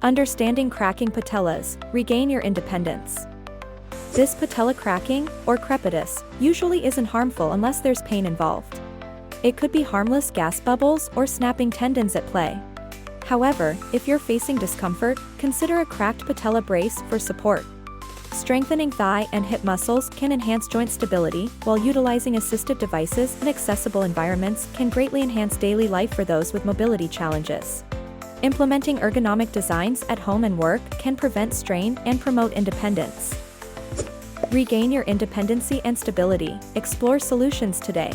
Understanding cracking patellas, regain your independence. This patella cracking, or crepitus, usually isn't harmful unless there's pain involved. It could be harmless gas bubbles or snapping tendons at play. However, if you're facing discomfort, consider a cracked patella brace for support. Strengthening thigh and hip muscles can enhance joint stability, while utilizing assistive devices in accessible environments can greatly enhance daily life for those with mobility challenges. Implementing ergonomic designs at home and work can prevent strain and promote independence. Regain your independency and stability. Explore solutions today.